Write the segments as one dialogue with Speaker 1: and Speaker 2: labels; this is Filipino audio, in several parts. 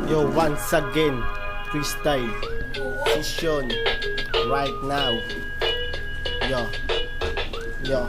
Speaker 1: Yo, once again, freestyle session right now. Yo, yo.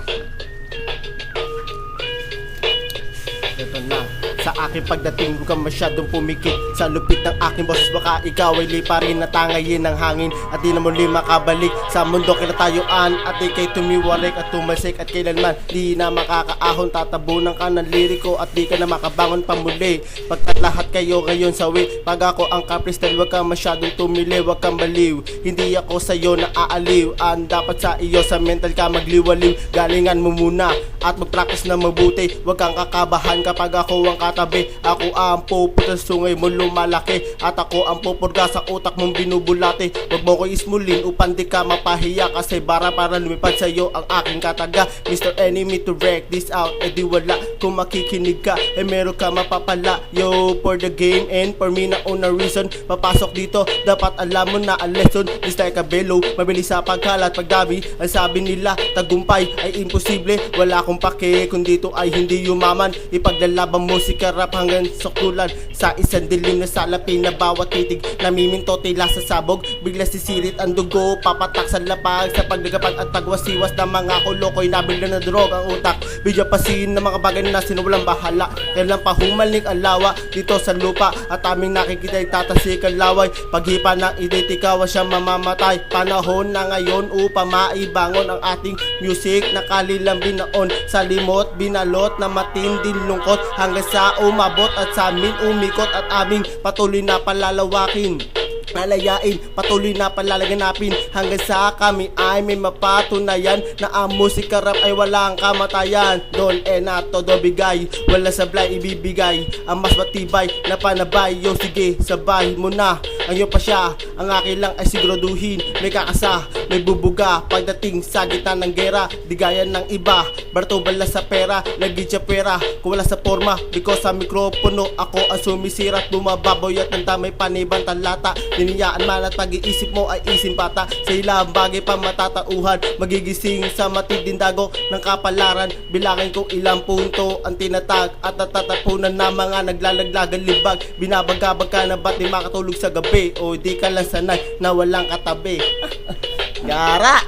Speaker 1: Ito na. Sa aking pagdating, huwag kang masyadong pumikit sa lupit ng aking boses. Baka ikaw ay lipa rin na tangayin ng hangin at di na muli makabalik sa mundo kinatayuan. At ikay tumiwarik at tumasik at kailanman di na makakaahon. Tatabunan ka ng liriko at di ka na makabangon pa muli. Pagkat lahat kayo ngayon sawi, pag ako ang kapristal, huwag kang masyadong tumili, huwag kang baliw. Hindi ako sa'yo na aaliw. Ang dapat sa iyo sa mental ka magliwaliw. Galingan mo muna at mag-practice na mabuti. Huwag kang kakabahan kapag ako ang katabi. Ako ang pupunta sa sungay mo lumalaki, at ako ang pupurga sa utak mong binubulati. Huwag mo ko ismulin upang di ka mapahiya, kasi para lumipad sa'yo ang aking kataga. Mr. Enemy to wreck this out, eh di wala kung makikinig ka, eh meron ka mapapala. Yo, for the game and for me na una reason, papasok dito, dapat alam mo na ang lesson. This like a bellow, mabilis sa pagkalat pagdami. Ang sabi nila, tagumpay ay imposible. Wala akong pake kung dito ay hindi yumaman. Ipaglalaban mo si karap hanggang sukulan. Sa isang dilim na salapin na bawat titig namiminto tila sa sabog. Bigla sisirit ang dugo, papatak sa lapag. Sa pagdagapan at pagwasiwas ng mga kulokoy, nabigla na drog ang utak. Bigyan pasin ng mga bagay na sinuwalang bahala. Kailan pa humalik ang lawa dito sa lupa, at aming nakikita ay tatasik ang laway. Paghipa ng identikawa siya mamamatay. Panahon na ngayon upang maibangon ang ating music na kalilang binaon. Sa limot, binalot na matinding lungkot, hanggang sa umabot at sa amin umikot, at aming patuloy na palalawakin. Nalayain, patuloy na palalaganapin, hanggang sa kami ay may mapatunayan na ang musika rap ay walang kamatayan. Don na todo bigay, wala sablay ibibigay ang mas matibay na panabay. Yo sige, sabay mo na ang iyo pa siya, ang akin lang ay siguraduhin may kakasa, may bubuga pagdating sa gitna ng gera. Di gaya ng iba, barto bala sa pera, lagi siya pera kung wala sa forma. Because sa mikropono ako ang sumisira at bumababoy at ng tamay panibang talata. Diniyaan man at pag-iisip mo ay isip bata, sa ilang bagay pa matatauhan. Magigising sa matinding dago ng kapalaran, bilangin kung ilang punto ang tinatag, at natatapunan na mga naglalaglagan libag. Binabagabag ka na ba't di makatulog sa gabi, o di ka lang sanay na walang katabi. Gara!